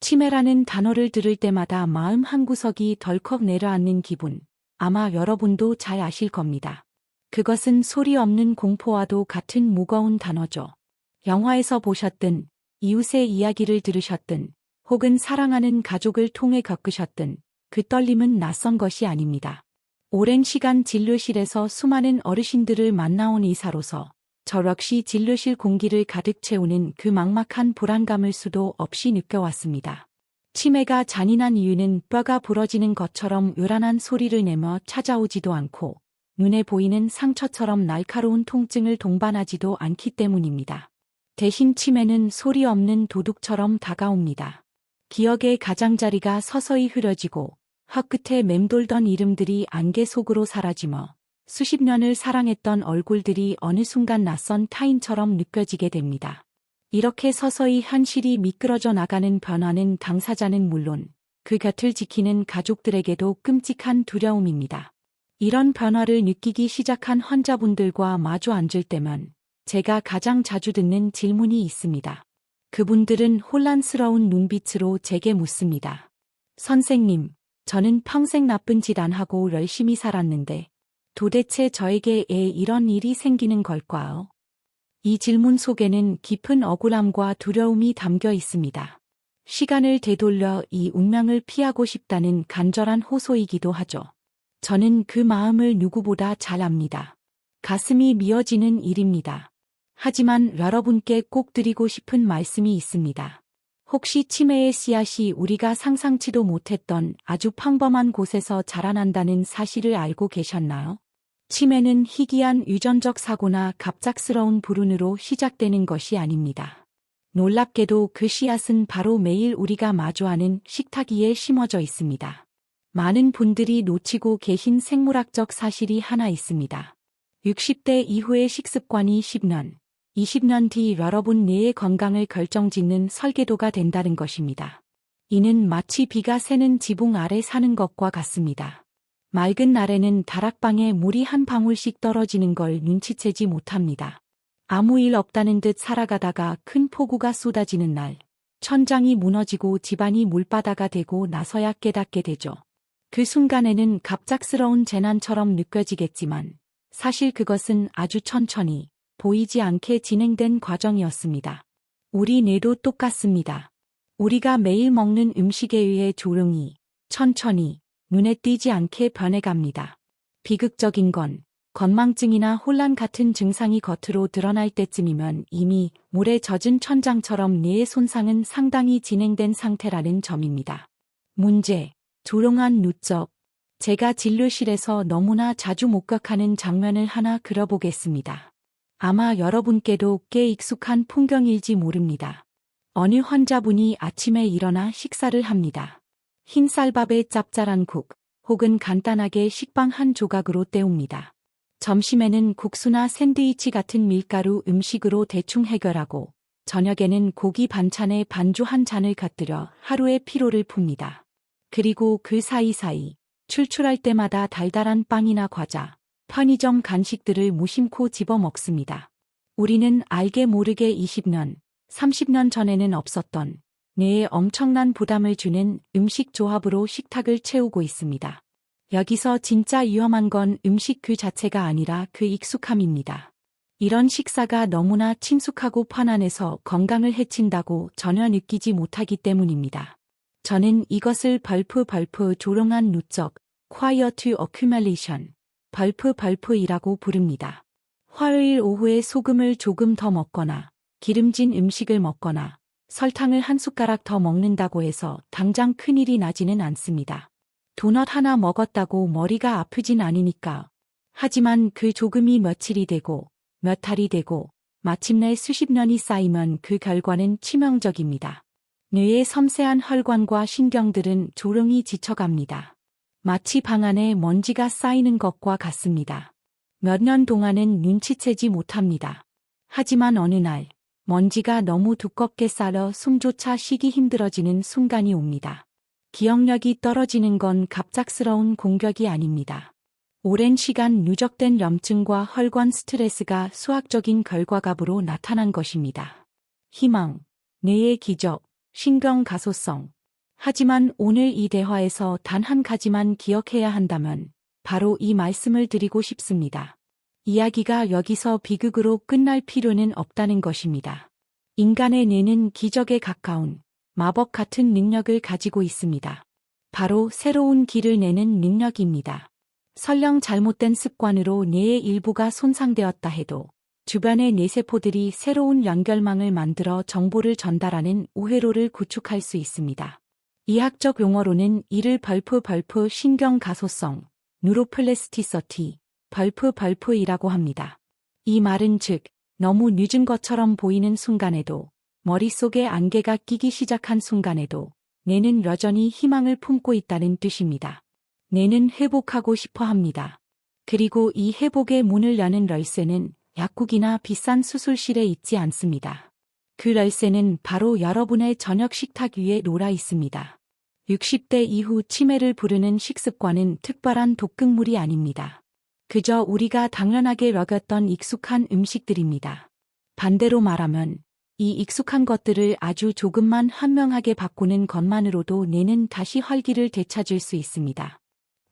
치매라는 단어를 들을 때마다 마음 한구석이 덜컥 내려앉는 기분, 아마 여러분도 잘 아실 겁니다. 그것은 소리 없는 공포와도 같은 무거운 단어죠. 영화에서 보셨든, 이웃의 이야기를 들으셨든, 혹은 사랑하는 가족을 통해 겪으셨든, 그 떨림은 낯선 것이 아닙니다. 오랜 시간 진료실에서 수많은 어르신들을 만나온 의사로서 저 역시 진료실 공기를 가득 채우는 그 막막한 불안감을 수도 없이 느껴왔습니다. 치매가 잔인한 이유는 뼈가 부러지는 것처럼 요란한 소리를 내며 찾아오지도 않고 눈에 보이는 상처처럼 날카로운 통증을 동반하지도 않기 때문입니다. 대신 치매는 소리 없는 도둑처럼 다가옵니다. 기억의 가장자리가 서서히 흐려지고 혀끝에 맴돌던 이름들이 안개 속으로 사라지며 수십 년을 사랑했던 얼굴들이 어느 순간 낯선 타인처럼 느껴지게 됩니다. 이렇게 서서히 현실이 미끄러져 나가는 변화는 당사자는 물론 그 곁을 지키는 가족들에게도 끔찍한 두려움입니다. 이런 변화를 느끼기 시작한 환자분들과 마주 앉을 때면 제가 가장 자주 듣는 질문이 있습니다. 그분들은 혼란스러운 눈빛으로 제게 묻습니다. 선생님, 저는 평생 나쁜 짓 안 하고 열심히 살았는데 도대체 저에게 왜 이런 일이 생기는 걸까요? 이 질문 속에는 깊은 억울함과 두려움이 담겨 있습니다. 시간을 되돌려 이 운명을 피하고 싶다는 간절한 호소이기도 하죠. 저는 그 마음을 누구보다 잘 압니다. 가슴이 미어지는 일입니다. 하지만 여러분께 꼭 드리고 싶은 말씀이 있습니다. 혹시 치매의 씨앗이 우리가 상상치도 못했던 아주 평범한 곳에서 자라난다는 사실을 알고 계셨나요? 치매는 희귀한 유전적 사고나 갑작스러운 불운으로 시작되는 것이 아닙니다. 놀랍게도 그 씨앗은 바로 매일 우리가 마주하는 식탁 위에 심어져 있습니다. 많은 분들이 놓치고 계신 생물학적 사실이 하나 있습니다. 60대 이후의 식습관이 10년, 20년 뒤 여러분 뇌의 건강을 결정짓는 설계도가 된다는 것입니다. 이는 마치 비가 새는 지붕 아래 사는 것과 같습니다. 맑은 날에는 다락방에 물이 한 방울씩 떨어지는 걸 눈치채지 못합니다. 아무 일 없다는 듯 살아가다가 큰 폭우가 쏟아지는 날, 천장이 무너지고 집안이 물바다가 되고 나서야 깨닫게 되죠. 그 순간에는 갑작스러운 재난처럼 느껴지겠지만 사실 그것은 아주 천천히 보이지 않게 진행된 과정이었습니다. 우리 뇌도 똑같습니다. 우리가 매일 먹는 음식에 의해 조용히, 천천히, 눈에 띄지 않게 변해갑니다. 비극적인 건 건망증이나 혼란 같은 증상이 겉으로 드러날 때쯤이면 이미 물에 젖은 천장처럼 뇌의 손상은 상당히 진행된 상태라는 점입니다. 문제, 조용한 누적. 제가 진료실에서 너무나 자주 목격하는 장면을 하나 그려보겠습니다. 아마 여러분께도 꽤 익숙한 풍경일지 모릅니다. 어느 환자분이 아침에 일어나 식사를 합니다. 흰 쌀밥에 짭짤한 국, 혹은 간단하게 식빵 한 조각으로 때웁니다. 점심에는 국수나 샌드위치 같은 밀가루 음식으로 대충 해결하고, 저녁에는 고기 반찬에 반주 한 잔을 곁들여 하루의 피로를 풉니다. 그리고 그 사이사이 출출할 때마다 달달한 빵이나 과자, 편의점 간식들을 무심코 집어 먹습니다. 우리는 알게 모르게 20년, 30년 전에는 없었던 뇌에 엄청난 부담을 주는 음식 조합으로 식탁을 채우고 있습니다. 여기서 진짜 위험한 건 음식 그 자체가 아니라 그 익숙함입니다. 이런 식사가 너무나 친숙하고 편안해서 건강을 해친다고 전혀 느끼지 못하기 때문입니다. 저는 이것을 벌프 조롱한 누적, quiet accumulation, 벌프이라고 부릅니다. 화요일 오후에 소금을 조금 더 먹거나 기름진 음식을 먹거나 설탕을 한 숟가락 더 먹는다고 해서 당장 큰일이 나지는 않습니다. 도넛 하나 먹었다고 머리가 아프진 않으니까. 하지만 그 조금이 며칠이 되고 몇 달이 되고 마침내 수십 년이 쌓이면 그 결과는 치명적입니다. 뇌의 섬세한 혈관과 신경들은 조용히 지쳐갑니다. 마치 방 안에 먼지가 쌓이는 것과 같습니다. 몇 년 동안은 눈치채지 못합니다. 하지만 어느 날 먼지가 너무 두껍게 쌓여 숨조차 쉬기 힘들어지는 순간이 옵니다. 기억력이 떨어지는 건 갑작스러운 공격이 아닙니다. 오랜 시간 누적된 염증과 혈관 스트레스가 수학적인 결과값으로 나타난 것입니다. 희망, 뇌의 기적, 신경 가소성. 하지만 오늘 이 대화에서 단 한 가지만 기억해야 한다면 바로 이 말씀을 드리고 싶습니다. 이야기가 여기서 비극으로 끝날 필요는 없다는 것입니다. 인간의 뇌는 기적에 가까운 마법 같은 능력을 가지고 있습니다. 바로 새로운 길을 내는 능력입니다. 설령 잘못된 습관으로 뇌의 일부가 손상되었다 해도 주변의 뇌세포들이 새로운 연결망을 만들어 정보를 전달하는 우회로를 구축할 수 있습니다. 의학적 용어로는 이를 벌프 신경 가소성, 뉴로플래스티서티, 벌프이라고 합니다. 이 말은 즉, 너무 늦은 것처럼 보이는 순간에도, 머릿속에 안개가 끼기 시작한 순간에도 뇌는 여전히 희망을 품고 있다는 뜻입니다. 뇌는 회복하고 싶어 합니다. 그리고 이 회복의 문을 여는 열쇠는 약국이나 비싼 수술실에 있지 않습니다. 그 열쇠는 바로 여러분의 저녁 식탁 위에 놀아 있습니다. 60대 이후 치매를 부르는 식습관은 특별한 독극물이 아닙니다. 그저 우리가 당연하게 여겼던 익숙한 음식들입니다. 반대로 말하면 이 익숙한 것들을 아주 조금만 현명하게 바꾸는 것만으로도 뇌는 다시 활기를 되찾을 수 있습니다.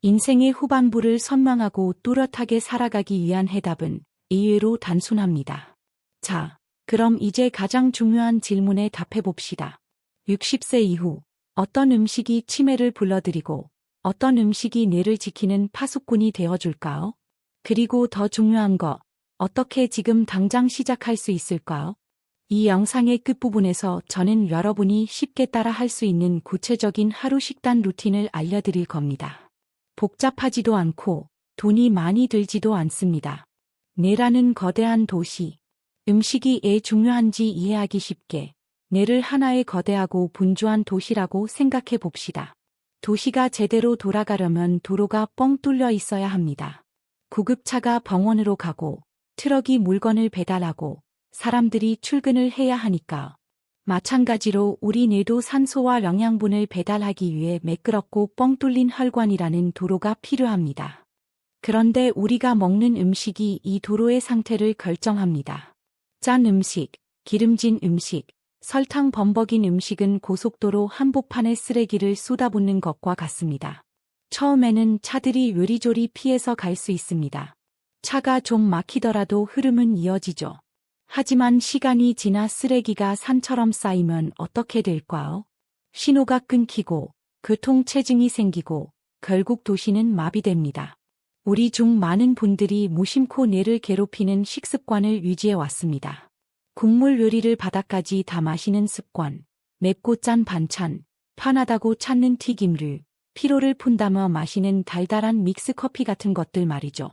인생의 후반부를 선명하고 뚜렷하게 살아가기 위한 해답은 의외로 단순합니다. 자, 그럼 이제 가장 중요한 질문에 답해봅시다. 60세 이후 어떤 음식이 치매를 불러들이고 어떤 음식이 뇌를 지키는 파수꾼이 되어줄까요? 그리고 더 중요한 거, 어떻게 지금 당장 시작할 수 있을까요? 이 영상의 끝부분에서 저는 여러분이 쉽게 따라 할 수 있는 구체적인 하루 식단 루틴을 알려드릴 겁니다. 복잡하지도 않고 돈이 많이 들지도 않습니다. 뇌라는 거대한 도시. 음식이 왜 중요한지 이해하기 쉽게 뇌를 하나의 거대하고 분주한 도시라고 생각해 봅시다. 도시가 제대로 돌아가려면 도로가 뻥 뚫려 있어야 합니다. 구급차가 병원으로 가고 트럭이 물건을 배달하고 사람들이 출근을 해야 하니까. 마찬가지로 우리 뇌도 산소와 영양분을 배달하기 위해 매끄럽고 뻥 뚫린 혈관이라는 도로가 필요합니다. 그런데 우리가 먹는 음식이 이 도로의 상태를 결정합니다. 짠 음식, 기름진 음식, 설탕 범벅인 음식은 고속도로 한복판에 쓰레기를 쏟아붓는 것과 같습니다. 처음에는 차들이 요리조리 피해서 갈 수 있습니다. 차가 좀 막히더라도 흐름은 이어지죠. 하지만 시간이 지나 쓰레기가 산처럼 쌓이면 어떻게 될까요? 신호가 끊기고 교통체증이 생기고 결국 도시는 마비됩니다. 우리 중 많은 분들이 무심코 뇌를 괴롭히는 식습관을 유지해 왔습니다. 국물 요리를 바닥까지 다 마시는 습관, 맵고 짠 반찬, 편하다고 찾는 튀김류, 피로를 푼다며 마시는 달달한 믹스커피 같은 것들 말이죠.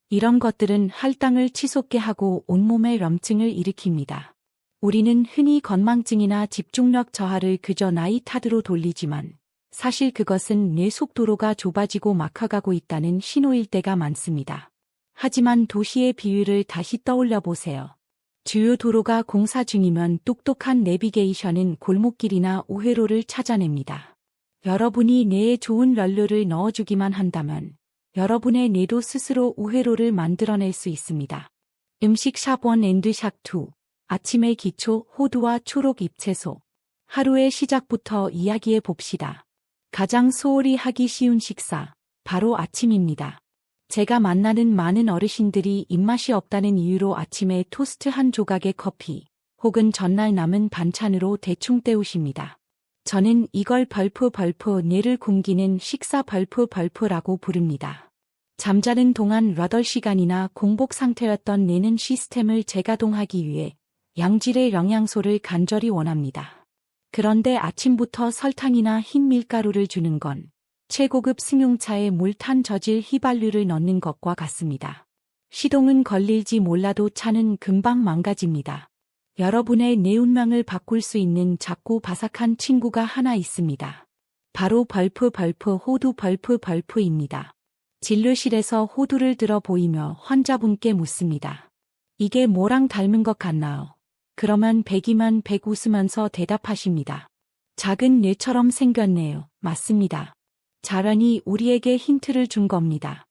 이런 것들은 할당을 치솟게 하고 온몸에 염증을 일으킵니다. 우리는 흔히 건망증이나 집중력 저하를 그저 나이 탓으로 돌리지만 사실 그것은 뇌 속도로가 좁아지고 막혀가고 있다는 신호일 때가 많습니다. 하지만 도시의 비율을 다시 떠올려 보세요. 주요 도로가 공사 중이면 똑똑한 내비게이션은 골목길이나 우회로를 찾아냅니다. 여러분이 뇌에 좋은 연료를 넣어주기만 한다면 여러분의 뇌도 스스로 우회로를 만들어낼 수 있습니다. 음식 샵1 샵 2. 아침의 기초 호두와 초록 잎채소. 하루의 시작부터 이야기해 봅시다. 가장 소홀히 하기 쉬운 식사, 바로 아침입니다. 제가 만나는 많은 어르신들이 입맛이 없다는 이유로 아침에 토스트 한 조각에 커피, 혹은 전날 남은 반찬으로 대충 때우십니다. 저는 이걸 벌프 뇌를 굶기는 식사 벌프라고 부릅니다. 잠자는 동안 8시간이나 공복 상태였던 뇌는 시스템을 재가동하기 위해 양질의 영양소를 간절히 원합니다. 그런데 아침부터 설탕이나 흰 밀가루를 주는 건 최고급 승용차에 물 탄 저질 휘발유를 넣는 것과 같습니다. 시동은 걸릴지 몰라도 차는 금방 망가집니다. 여러분의 뇌 운명을 바꿀 수 있는 작고 바삭한 친구가 하나 있습니다. 바로 호두 벌프입니다. 진료실에서 호두를 들어 보이며 환자분께 묻습니다. 이게 뭐랑 닮은 것 같나요? 그러면 100이면 100 웃으면서 대답하십니다. 작은 뇌처럼 생겼네요. 맞습니다. 자연이 우리에게 힌트를 준 겁니다.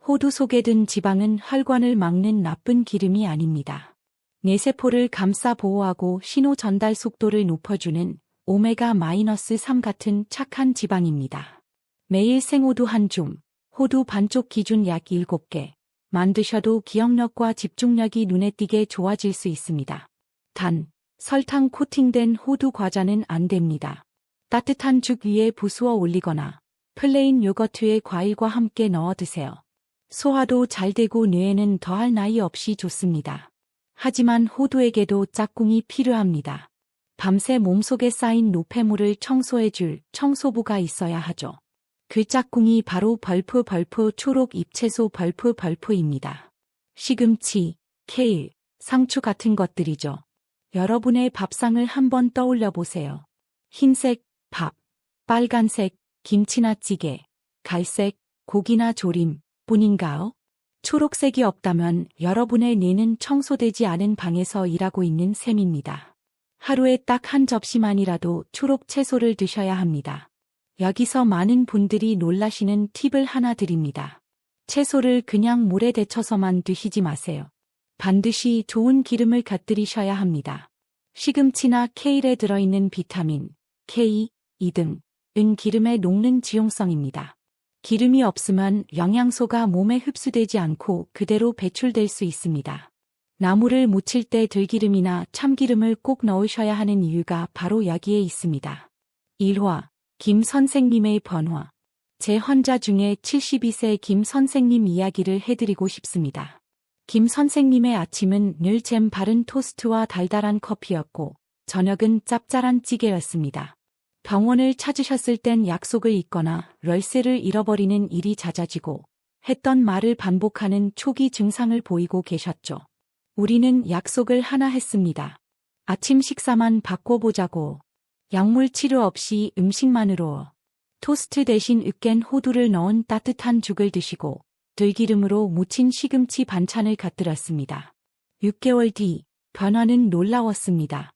호두 속에 든 지방은 혈관을 막는 나쁜 기름이 아닙니다. 뇌세포를 감싸 보호하고 신호 전달 속도를 높여주는 오메가-3 같은 착한 지방입니다. 매일 생호두 한 줌, 호두 반쪽 기준 약 7개. 만드셔도 기억력과 집중력이 눈에 띄게 좋아질 수 있습니다. 단, 설탕 코팅된 호두 과자는 안 됩니다. 따뜻한 죽 위에 부수어 올리거나 플레인 요거트에 과일과 함께 넣어 드세요. 소화도 잘 되고 뇌에는 더할 나위 없이 좋습니다. 하지만 호두에게도 짝꿍이 필요합니다. 밤새 몸속에 쌓인 노폐물을 청소해줄 청소부가 있어야 하죠. 그 짝꿍이 바로 벌프 초록 잎채소 벌프입니다. 시금치, 케일, 상추 같은 것들이죠. 여러분의 밥상을 한번 떠올려 보세요. 흰색, 밥, 빨간색, 김치나 찌개, 갈색, 고기나 조림 뿐인가요? 초록색이 없다면 여러분의 뇌는 청소되지 않은 방에서 일하고 있는 셈입니다. 하루에 딱 한 접시만이라도 초록 채소를 드셔야 합니다. 여기서 많은 분들이 놀라시는 팁을 하나 드립니다. 채소를 그냥 물에 데쳐서만 드시지 마세요. 반드시 좋은 기름을 곁들이셔야 합니다. 시금치나 케일에 들어있는 비타민, K, E 등은 기름에 녹는 지용성입니다. 기름이 없으면 영양소가 몸에 흡수되지 않고 그대로 배출될 수 있습니다. 나물을 무칠 때 들기름이나 참기름을 꼭 넣으셔야 하는 이유가 바로 여기에 있습니다. 1화, 김 선생님의 번화. 제 환자 중에 72세 김 선생님 이야기를 해드리고 싶습니다. 김 선생님의 아침은 늘 잼 바른 토스트와 달달한 커피였고, 저녁은 짭짤한 찌개였습니다. 병원을 찾으셨을 땐 약속을 잊거나 열쇠를 잃어버리는 일이 잦아지고, 했던 말을 반복하는 초기 증상을 보이고 계셨죠. 우리는 약속을 하나 했습니다. 아침 식사만 바꿔보자고. 약물 치료 없이 음식만으로. 토스트 대신 으깬 호두를 넣은 따뜻한 죽을 드시고 들기름으로 무친 시금치 반찬을 곁들였습니다. 6개월 뒤 변화는 놀라웠습니다.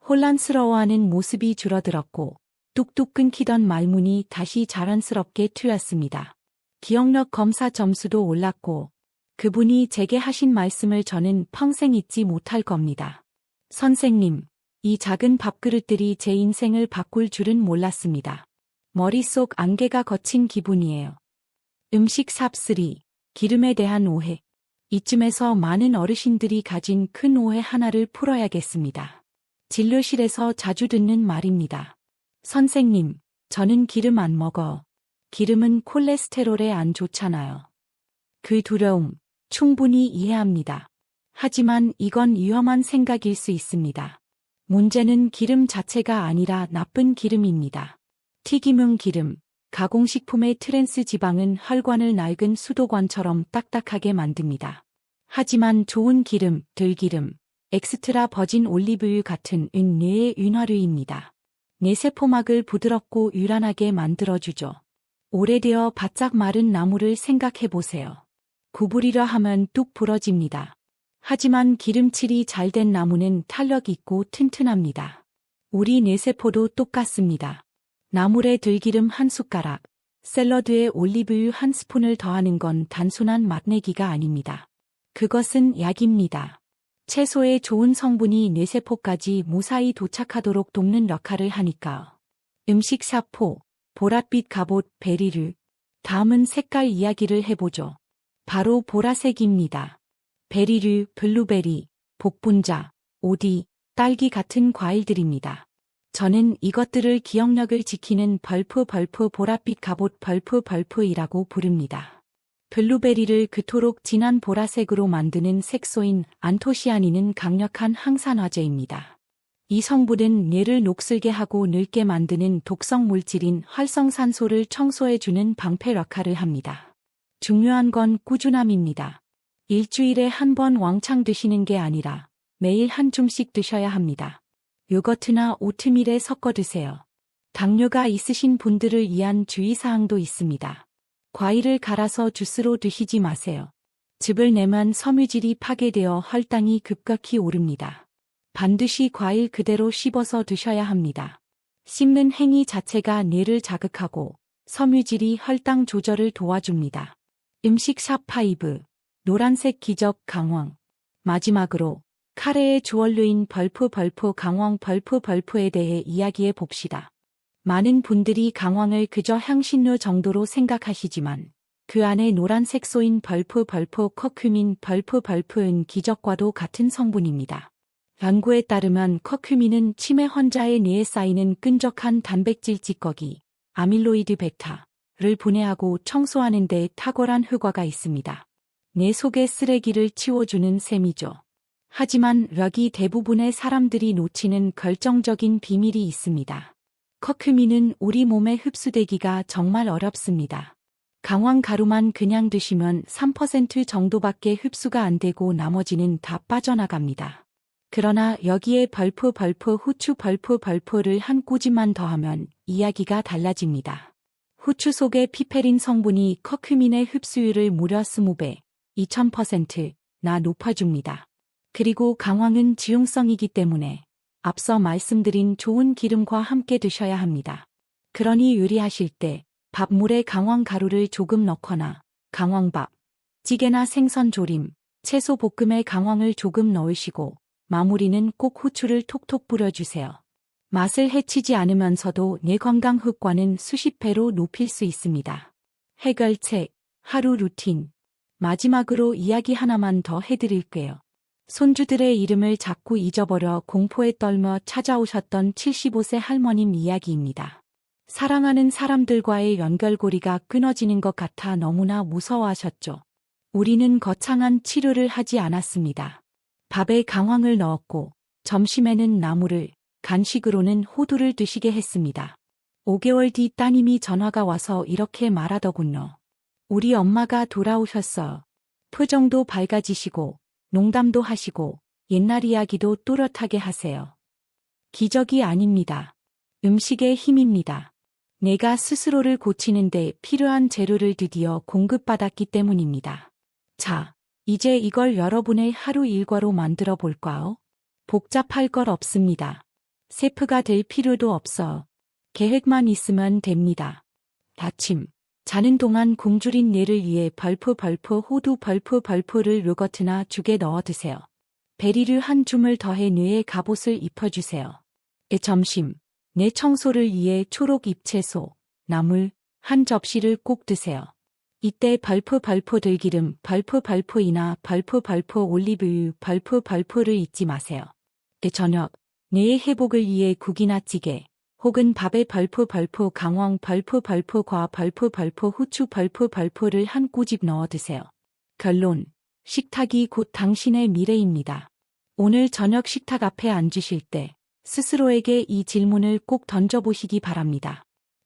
혼란스러워하는 모습이 줄어들었고 뚝뚝 끊기던 말문이 다시 자연스럽게 트였습니다. 기억력 검사 점수도 올랐고 그분이 제게 하신 말씀을 저는 평생 잊지 못할 겁니다. 선생님, 이 작은 밥그릇들이 제 인생을 바꿀 줄은 몰랐습니다. 머릿속 안개가 걷힌 기분이에요. 음식 삽3. 기름에 대한 오해. 이쯤에서 많은 어르신들이 가진 큰 오해 하나를 풀어야겠습니다. 진료실에서 자주 듣는 말입니다. 선생님, 저는 기름 안 먹어. 기름은 콜레스테롤에 안 좋잖아요. 그 두려움, 충분히 이해합니다. 하지만 이건 위험한 생각일 수 있습니다. 문제는 기름 자체가 아니라 나쁜 기름입니다. 튀김용 기름, 가공식품의 트랜스 지방은 혈관을 낡은 수도관처럼 딱딱하게 만듭니다. 하지만 좋은 기름, 들기름, 엑스트라 버진 올리브유 같은 뇌의 윤활유입니다. 뇌세포막을 부드럽고 유란하게 만들어주죠. 오래되어 바짝 마른 나무를 생각해보세요. 구부리려 하면 뚝 부러집니다. 하지만 기름칠이 잘 된 나무는 탄력 있고 튼튼합니다. 우리 뇌세포도 똑같습니다. 나물에 들기름 한 숟가락, 샐러드에 올리브유 한 스푼을 더하는 건 단순한 맛내기가 아닙니다. 그것은 약입니다. 채소의 좋은 성분이 뇌세포까지 무사히 도착하도록 돕는 역할을 하니까요. 음식 사포, 보랏빛 갑옷, 베리류. 다음은 색깔 이야기를 해보죠. 바로 보라색입니다. 베리류, 블루베리, 복분자, 오디, 딸기 같은 과일들입니다. 저는 이것들을 기억력을 지키는 벌프 보랏빛 갑옷 벌프이라고 부릅니다. 블루베리를 그토록 진한 보라색으로 만드는 색소인 안토시아닌은 강력한 항산화제입니다. 이 성분은 뇌를 녹슬게 하고 늙게 만드는 독성 물질인 활성산소를 청소해주는 방패 역할을 합니다. 중요한 건 꾸준함입니다. 일주일에 한 번 왕창 드시는 게 아니라 매일 한 줌씩 드셔야 합니다. 요거트나 오트밀에 섞어 드세요. 당뇨가 있으신 분들을 위한 주의사항도 있습니다. 과일을 갈아서 주스로 드시지 마세요. 즙을 내면 섬유질이 파괴되어 혈당이 급격히 오릅니다. 반드시 과일 그대로 씹어서 드셔야 합니다. 씹는 행위 자체가 뇌를 자극하고 섬유질이 혈당 조절을 도와줍니다. 음식 샵5. 노란색 기적 강황. 마지막으로 카레의 주원료인 벌프 강황 벌프에 대해 이야기해 봅시다. 많은 분들이 강황을 그저 향신료 정도로 생각하시지만 그 안에 노란 색소인 벌프 커큐민 벌프은 기적과도 같은 성분입니다. 연구에 따르면 커큐민은 치매 환자의 뇌에 쌓이는 끈적한 단백질 찌꺼기, 아밀로이드 베타를 분해하고 청소하는 데 탁월한 효과가 있습니다. 뇌 속의 쓰레기를 치워주는 셈이죠. 하지만 여기 대부분의 사람들이 놓치는 결정적인 비밀이 있습니다. 커큐민은 우리 몸에 흡수되기가 정말 어렵습니다. 강황 가루만 그냥 드시면 3% 정도밖에 흡수가 안 되고 나머지는 다 빠져나갑니다. 그러나 여기에 벌프 후추 벌프를 한 꼬집만 더하면 이야기가 달라집니다. 후추 속의 피페린 성분이 커큐민의 흡수율을 무려 20배, 2000%나 높아줍니다. 그리고 강황은 지용성이기 때문에 앞서 말씀드린 좋은 기름과 함께 드셔야 합니다. 그러니 요리하실 때 밥물에 강황 가루를 조금 넣거나 강황밥, 찌개나 생선 조림, 채소 볶음에 강황을 조금 넣으시고 마무리는 꼭 후추를 톡톡 뿌려주세요. 맛을 해치지 않으면서도 뇌 건강 효과는 수십 배로 높일 수 있습니다. 해결책, 하루 루틴. 마지막으로 이야기 하나만 더 해드릴게요. 손주들의 이름을 자꾸 잊어버려 공포에 떨며 찾아오셨던 75세 할머님 이야기입니다. 사랑하는 사람들과의 연결고리가 끊어지는 것 같아 너무나 무서워하셨죠. 우리는 거창한 치료를 하지 않았습니다. 밥에 강황을 넣었고 점심에는 나물을, 간식으로는 호두를 드시게 했습니다. 5개월 뒤 따님이 전화가 와서 이렇게 말하더군요. 우리 엄마가 돌아오셨어요. 표정도 밝아지시고 농담도 하시고 옛날 이야기도 또렷하게 하세요. 기적이 아닙니다. 음식의 힘입니다. 내가 스스로를 고치는데 필요한 재료를 드디어 공급받았기 때문입니다. 자, 이제 이걸 여러분의 하루 일과로 만들어 볼까요? 복잡할 것 없습니다. 셰프가 될 필요도 없어. 계획만 있으면 됩니다. 아침, 자는 동안 굶주린 뇌를 위해 벌프 호두 벌프를 요거트나 죽에 넣어 드세요. 베리를 한 줌을 더해 뇌에 갑옷을 입혀주세요. 점심, 뇌 청소를 위해 초록 잎채소, 나물, 한 접시를 꼭 드세요. 이때 벌프 들기름 벌프이나 벌프 올리브유 벌프를 잊지 마세요. 저녁, 뇌의 회복을 위해 국이나 찌개, 혹은 밥에 벌프 강황 벌프과 벌프 후추 벌프를 한 꼬집 넣어 드세요. 결론, 식탁이 곧 당신의 미래입니다. 오늘 저녁 식탁 앞에 앉으실 때 스스로에게 이 질문을 꼭 던져보시기 바랍니다.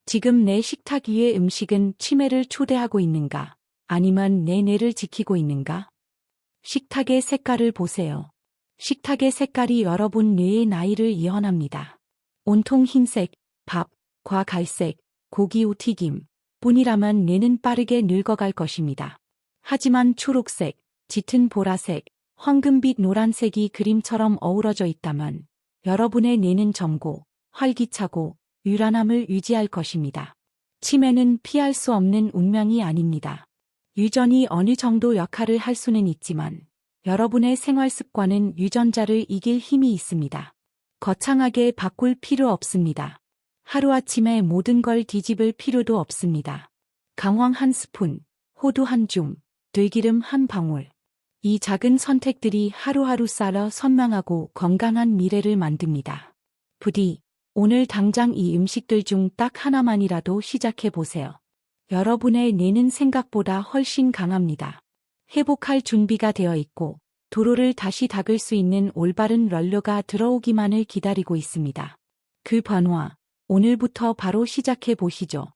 지금 내 식탁 위의 음식은 치매를 초대하고 있는가? 아니면 내 뇌를 지키고 있는가? 식탁의 색깔을 보세요. 식탁의 색깔이 여러분 뇌의 나이를 예언합니다. 온통 흰색, 밥과 갈색, 고기 튀김 뿐이라면 뇌는 빠르게 늙어갈 것입니다. 하지만 초록색, 짙은 보라색, 황금빛 노란색이 그림처럼 어우러져 있다면 여러분의 뇌는 젊고 활기차고 유란함을 유지할 것입니다. 치매는 피할 수 없는 운명이 아닙니다. 유전이 어느 정도 역할을 할 수는 있지만 여러분의 생활 습관은 유전자를 이길 힘이 있습니다. 거창하게 바꿀 필요 없습니다. 하루아침에 모든 걸 뒤집을 필요도 없습니다. 강황 한 스푼, 호두 한 줌, 들기름 한 방울. 이 작은 선택들이 하루하루 쌓여 선명하고 건강한 미래를 만듭니다. 부디 오늘 당장 이 음식들 중 딱 하나만이라도 시작해 보세요. 여러분의 뇌는 생각보다 훨씬 강합니다. 회복할 준비가 되어 있고 도로를 다시 닦을 수 있는 올바른 런료가 들어오기만을 기다리고 있습니다. 그 변화, 오늘부터 바로 시작해 보시죠.